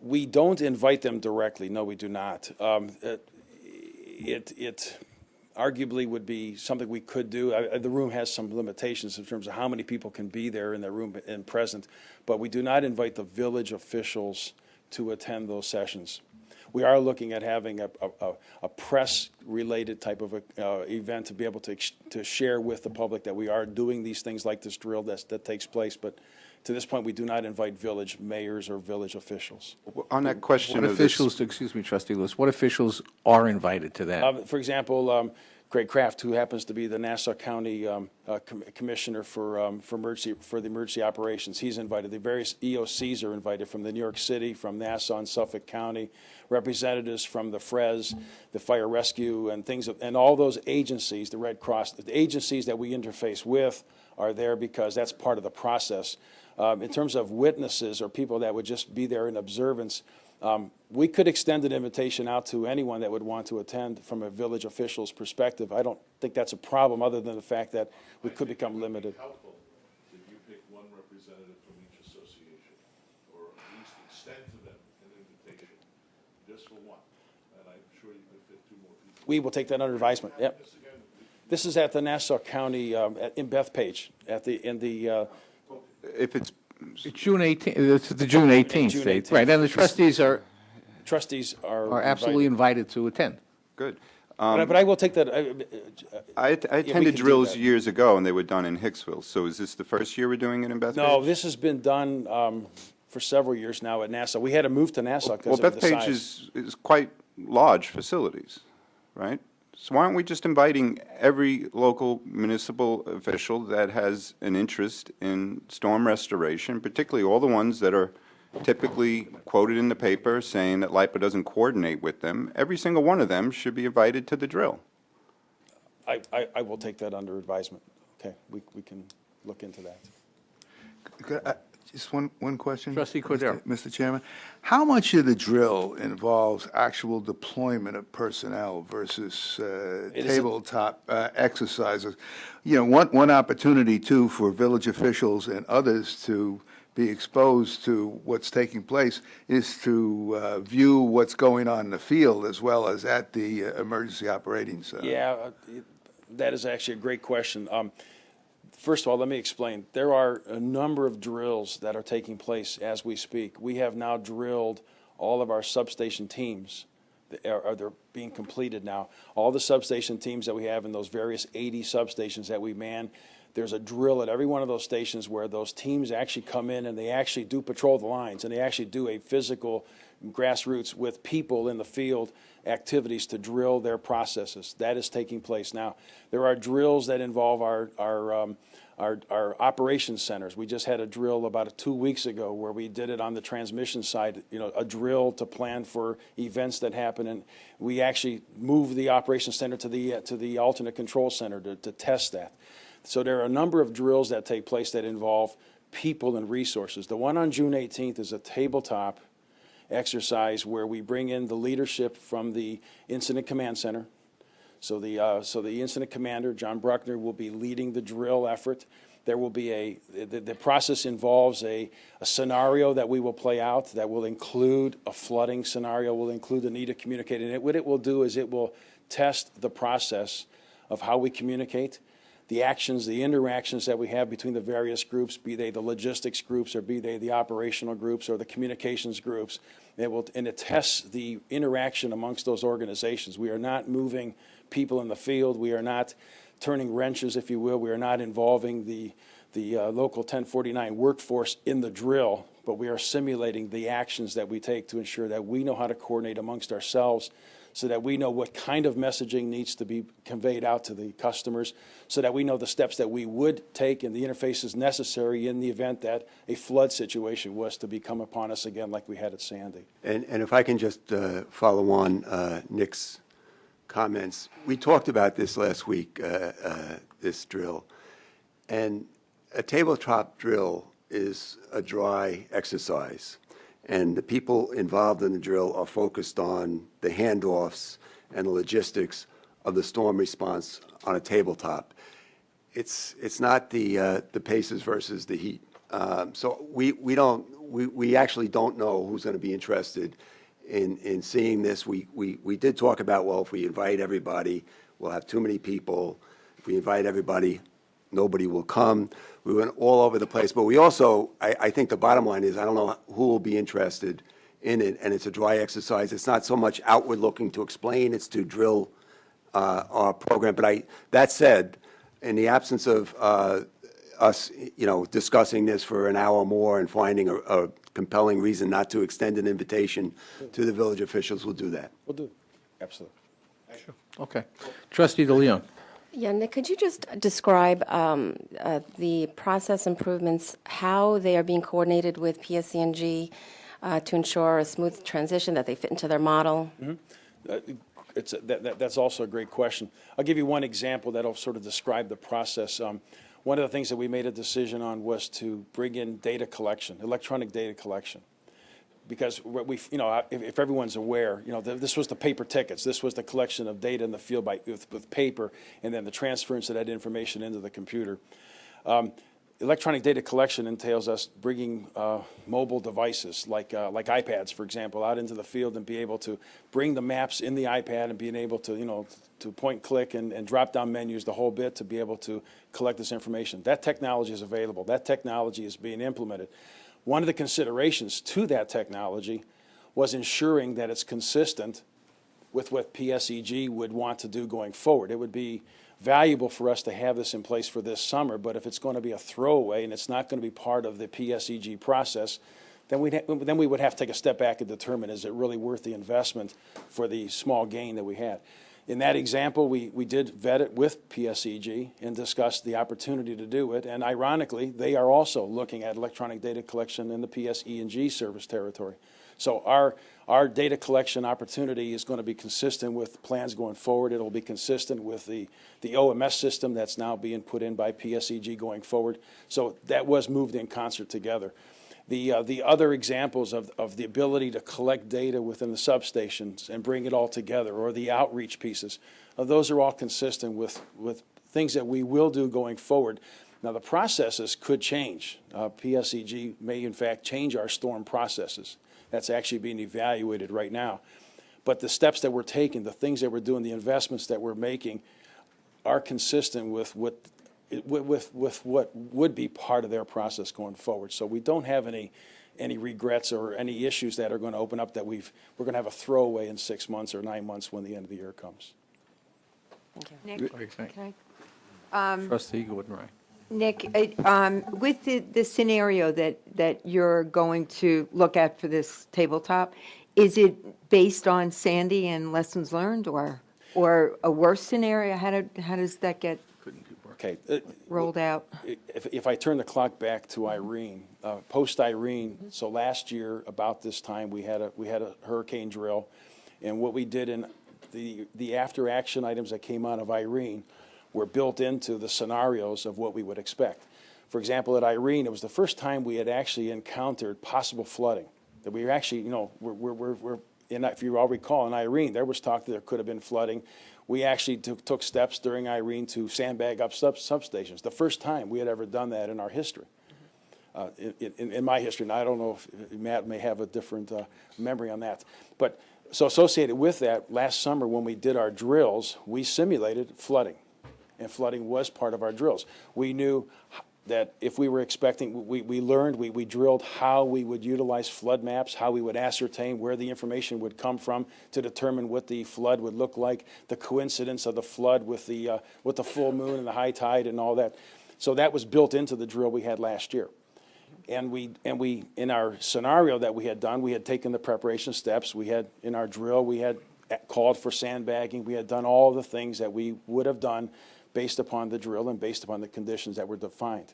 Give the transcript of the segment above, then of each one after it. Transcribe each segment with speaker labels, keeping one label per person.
Speaker 1: We don't invite them directly. No, we do not. It arguably would be something we could do. The room has some limitations in terms of how many people can be there in the room and present, but we do not invite the village officials to attend those sessions. We are looking at having a press-related type of event to be able to share with the public that we are doing these things like this drill that takes place, but to this point, we do not invite village mayors or village officials.
Speaker 2: On that question
Speaker 3: What
Speaker 2: of
Speaker 3: officials, excuse me, Trustee Lewis, what officials are invited to that?
Speaker 1: For example, Greg Kraft, who happens to be the Nassau County Commissioner for the emergency operations, he's invited. The various EOCs are invited from the New York City, from Nassau and Suffolk County, representatives from the FRES, the Fire Rescue, and and all those agencies, the Red Cross, the agencies that we interface with are there because that's part of the process. In terms of witnesses or people that would just be there in observance, we could extend an invitation out to anyone that would want to attend from a village official's perspective. I don't think that's a problem other than the fact that we could become limited.
Speaker 4: Helpful if you pick one representative from each association, or at least extend to them an invitation, just for one. And I'm sure you could fit 2 more people.
Speaker 1: We will take that under advisement. Yep. This is at the Nassau County in Bethpage
Speaker 2: if it's
Speaker 3: It's June 18th, it's the June 18th
Speaker 1: June
Speaker 3: date,
Speaker 1: 18th.
Speaker 3: right, and the trustees are
Speaker 1: invited.
Speaker 3: absolutely invited to attend.
Speaker 2: good.
Speaker 1: But I will take that.
Speaker 2: I
Speaker 1: we
Speaker 2: attended
Speaker 1: can do
Speaker 2: drills
Speaker 1: that.
Speaker 2: years ago, and they were done in Hicksville. So is this the first year we're doing it in Bethpage?
Speaker 1: No, this has been done for several years now at Nassau. We had to move to Nassau
Speaker 2: Well,
Speaker 1: because of the
Speaker 2: Bethpage
Speaker 1: size.
Speaker 2: is quite large facilities, right? So why aren't we just inviting every local municipal official that has an interest in storm restoration, particularly all the ones that are typically quoted in the paper saying that LIPA doesn't coordinate with them? Every single one of them should be invited to the drill.
Speaker 1: I will take that under advisement. Okay, we can look into that.
Speaker 5: Just one question.
Speaker 3: Trustee Cordero.
Speaker 5: Mr. Chairman, how much of the drill involves actual deployment of personnel versus tabletop exercises? You know, one opportunity, too, for village officials and others to be exposed to what's taking place is to view what's going on in the field as well as at the emergency operating center.
Speaker 1: Yeah, that is actually a great question. First of all, let me explain. There are a number of drills that are taking place as we speak. We have now drilled all of our substation teams. They're being completed now. All the substation teams that we have in those various 80 substations that we man, there's a drill at every one of those stations where those teams actually come in and they actually do patrol the lines, and they actually do a physical grassroots with people in the field activities to drill their processes. That is taking place now. There are drills that involve our operations centers. We just had a drill about 2 weeks ago where we did it on the transmission side, you know, a drill to plan for events that happen, and we actually moved the operations center to the alternate control center to test that. So there are a number of drills that take place that involve people and resources. The one on June 18th is a tabletop exercise where we bring in the leadership from the Incident Command Center. So the incident commander, John Bruckner, will be leading the drill effort. There will be the process involves a scenario that we will play out that will include a flooding scenario, will include the need to communicate. And what it will do is it will test the process of how we communicate, the actions, the interactions that we have between the various groups, be they the logistics groups or be they the operational groups or the communications groups. And it tests the interaction amongst those organizations. We are not moving people in the field. We are not turning wrenches, if you will. We are not involving the local 1049 workforce in the drill, but we are simulating the actions that we take to ensure that we know how to coordinate amongst ourselves, so that we know what kind of messaging needs to be conveyed out to the customers, so that we know the steps that we would take and the interfaces necessary in the event that a flood situation was to become upon us again like we had at Sandy.
Speaker 6: And if I can just follow on Nick's comments. We talked about this last week, this drill. And a tabletop drill is a dry exercise. And the people involved in the drill are focused on the handoffs and the logistics of the storm response on a tabletop. It's not the paces versus the heat. So we don't we actually don't know who's going to be interested in seeing this. We did talk about, well, if we invite everybody, we'll have too many people. If we invite everybody, nobody will come. We went all over the place. But we also, I think the bottom line is, I don't know who will be interested in it, and it's a dry exercise. It's not so much outward looking to explain, it's to drill our program. But that said, in the absence of us, discussing this for an hour more and finding a compelling reason not to extend an invitation to the village officials, we'll do that.
Speaker 1: We'll do, absolutely.
Speaker 3: Okay. Trustee DeLeon.
Speaker 7: Yeah, Nick, could you just describe the process improvements, how they are being coordinated with PSC&G to ensure a smooth transition, that they fit into their model?
Speaker 1: That's also a great question. I'll give you one example that'll sort of describe the process. One of the things that we made a decision on was to bring in data collection, electronic data collection. Because if everyone's aware, this was the paper tickets. This was the collection of data in the field with paper, and then the transference of that information into the computer. Electronic data collection entails us bringing mobile devices like iPads, for example, out into the field and be able to bring the maps in the iPad and being able to, to point, click, and drop down menus, the whole bit, to be able to collect this information. That technology is available. That technology is being implemented. One of the considerations to that technology was ensuring that it's consistent with what PSEG would want to do going forward. It would be valuable for us to have this in place for this summer, but if it's going to be a throwaway and it's not going to be part of the PSEG process, then we would have to take a step back and determine, is it really worth the investment for the small gain that we had? In that example, we did vet it with PSEG and discussed the opportunity to do it, and ironically, they are also looking at electronic data collection in the PSE&G service territory. So our data collection opportunity is going to be consistent with plans going forward. It'll be consistent with the OMS system that's now being put in by PSEG going forward. So that was moved in concert together. The other examples of the ability to collect data within the substations and bring it all together, or the outreach pieces, those are all consistent with things that we will do going forward. Now, the processes could change. PSEG may, in fact, change our storm processes. That's actually being evaluated right now. But the steps that we're taking, the things that we're doing, the investments that we're making are consistent with what would be part of their process going forward. So we don't have any regrets or any issues that are going to open up that we're going to have a throwaway in 6 months or 9 months when the end of the year comes.
Speaker 7: Thank you.
Speaker 3: What
Speaker 8: Nick,
Speaker 3: do you think?
Speaker 8: okay.
Speaker 3: Trustee Gordon-Wright.
Speaker 8: Nick, with the scenario that you're going to look at for this tabletop, is it based on Sandy and lessons learned, or a worse scenario? How does that get
Speaker 1: Okay.
Speaker 8: rolled out?
Speaker 1: If I turn the clock back to Irene, post-Irene, so last year about this time we had a hurricane drill, and what we did in the after-action items that came out of Irene were built into the scenarios of what we would expect. For example, at Irene, it was the first time we had actually encountered possible flooding. That we were actually, if you all recall, in Irene, there was talk that there could have been flooding. We actually took steps during Irene to sandbag up substations. The first time we had ever done that in our history, in my history. And I don't know if Matt may have a different memory on that. But so associated with that, last summer when we did our drills, we simulated flooding. And flooding was part of our drills. We knew that if we were expecting, we learned, we drilled how we would utilize flood maps, how we would ascertain where the information would come from to determine what the flood would look like, the coincidence of the flood with the full moon and the high tide and all that. So that was built into the drill we had last year. And we in our scenario that we had done, we had taken the preparation steps. We had, in our drill, we had called for sandbagging. We had done all the things that we would have done based upon the drill and based upon the conditions that were defined.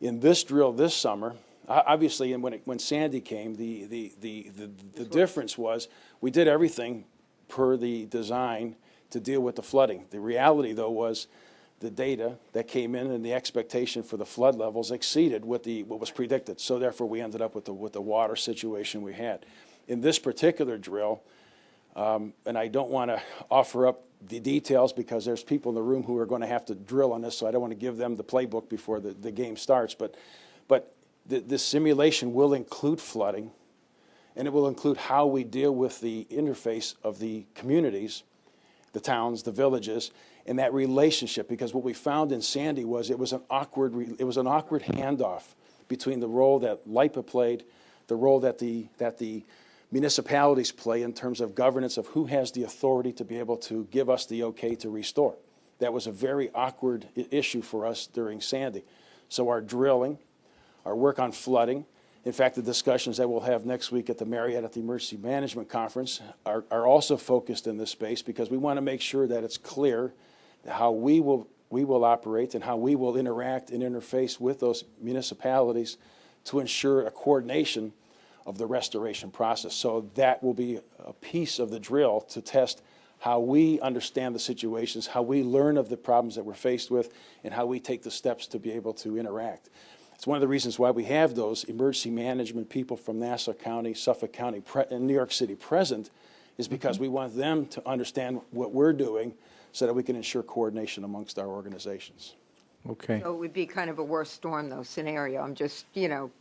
Speaker 1: In this drill this summer, obviously, and when Sandy came, the difference was we did everything per the design to deal with the flooding. The reality, though, was the data that came in and the expectation for the flood levels exceeded what was predicted. So therefore, we ended up with the water situation we had. In this particular drill, and I don't want to offer up the details because there's people in the room who are going to have to drill on this, so I don't want to give them the playbook before the game starts. But The simulation will include flooding, and it will include how we deal with the interface of the communities, the towns, the villages, and that relationship. Because what we found in Sandy was it was an awkward handoff between the role that LIPA played, the role that the municipalities play in terms of governance of who has the authority to be able to give us the okay to restore. That was a very awkward issue for us during Sandy. So our drilling, our work on flooding, in fact, the discussions that we'll have next week at the Marriott at the Emergency Management Conference are also focused in this space, because we want to make sure that it's clear how we will operate and how we will interact and interface with those municipalities to ensure a coordination of the restoration process. So that will be a piece of the drill to test how we understand the situations, how we learn of the problems that we're faced with, and how we take the steps to be able to interact. It's one of the reasons why we have those emergency management people from Nassau County, Suffolk County, and New York City present, is because we want them to understand what we're doing so that we can ensure coordination amongst our organizations.
Speaker 3: Okay.
Speaker 8: So it would be kind of a worse storm, though, scenario. I'm just,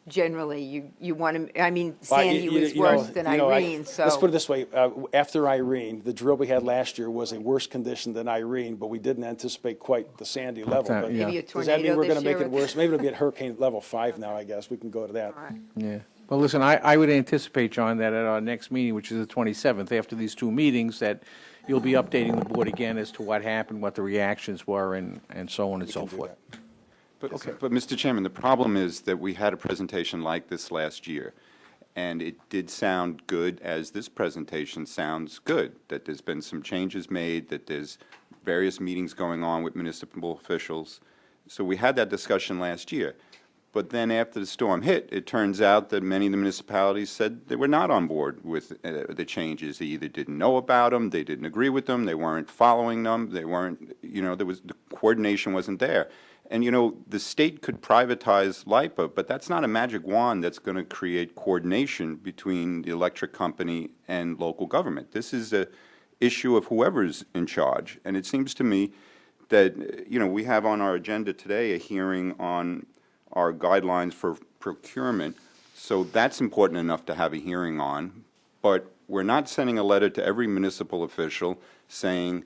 Speaker 8: generally, you want to, I mean, Sandy was worse than Irene, so.
Speaker 1: Let's put it this way. After Irene, the drill we had last year was a worse condition than Irene, but we didn't anticipate quite the Sandy level.
Speaker 3: that,
Speaker 1: But
Speaker 3: yeah.
Speaker 8: Maybe a
Speaker 1: does that mean
Speaker 8: tornado
Speaker 1: we're going
Speaker 8: this
Speaker 1: to make
Speaker 8: year
Speaker 1: it
Speaker 8: with-
Speaker 1: worse? Maybe it'll be at hurricane level 5 now, I guess. We can go to that.
Speaker 8: All right.
Speaker 3: Yeah. Well, listen, I would anticipate, John, that at our next meeting, which is the 27th, after these two meetings, that you'll be updating the board again as to what happened, what the reactions were, and so on and so forth.
Speaker 2: But Mr. Chairman, the problem is that we had a presentation like this last year, and it did sound good, as this presentation sounds good, that there's been some changes made, that there's various meetings going on with municipal officials. So we had that discussion last year. But then after the storm hit, it turns out that many of the municipalities said they were not on board with the changes. They either didn't know about them, they didn't agree with them, they weren't following them, they weren't, the coordination wasn't there. And, the state could privatize LIPA, but that's not a magic wand that's going to create coordination between the electric company and local government. This is an issue of whoever's in charge. And it seems to me that, we have on our agenda today a hearing on our guidelines for procurement. So that's important enough to have a hearing on. But we're not sending a letter to every municipal official saying,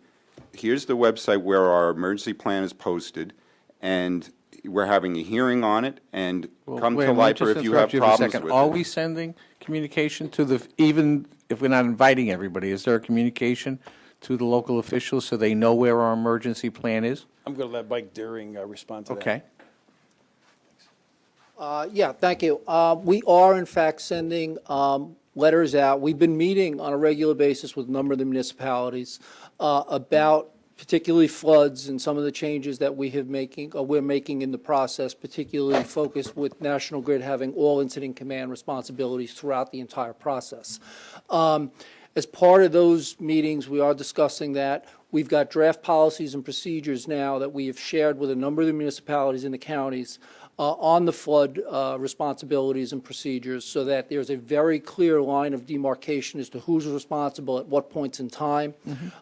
Speaker 2: here's the website where our emergency plan is posted, and we're having a hearing on it, and come
Speaker 3: Wait
Speaker 2: to
Speaker 3: a minute,
Speaker 2: LIPA
Speaker 3: just
Speaker 2: if you have
Speaker 3: interrupt you for a
Speaker 2: problems
Speaker 3: second.
Speaker 2: with
Speaker 3: Are
Speaker 2: it.
Speaker 3: we sending communication to even if we're not inviting everybody, is there a communication to the local officials so they know where our emergency plan is?
Speaker 1: I'm going to let Mike Deering respond to that.
Speaker 3: Okay.
Speaker 9: Yeah, thank you. We are, in fact, sending letters out. We've been meeting on a regular basis with a number of the municipalities about particularly floods and some of the changes that we're making in the process, particularly focused with National Grid having all incident command responsibilities throughout the entire process. As part of those meetings, we are discussing that. We've got draft policies and procedures now that we have shared with a number of the municipalities in the counties on the flood responsibilities and procedures, so that there's a very clear line of demarcation as to who's responsible at what points in time,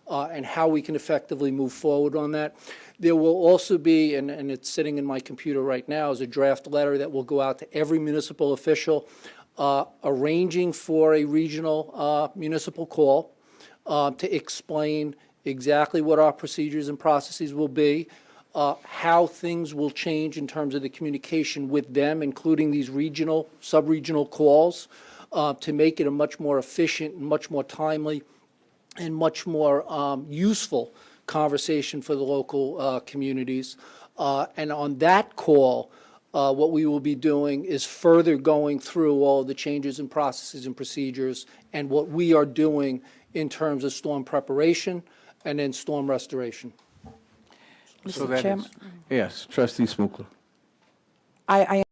Speaker 9: and how we can effectively move forward on that. There will also be, and it's sitting in my computer right now, is a draft letter that will go out to every municipal official arranging for a regional municipal call to explain exactly what our procedures and processes will be, how things will change in terms of the communication with them, including these regional, sub-regional calls, to make it a much more efficient, and much more timely, and much more useful conversation for the local communities. And on that call, what we will be doing is further going through all of the changes in processes and procedures and what we are doing in terms of storm preparation and then storm restoration.
Speaker 3: So that is, yes, Trustee Smookler.
Speaker 10: I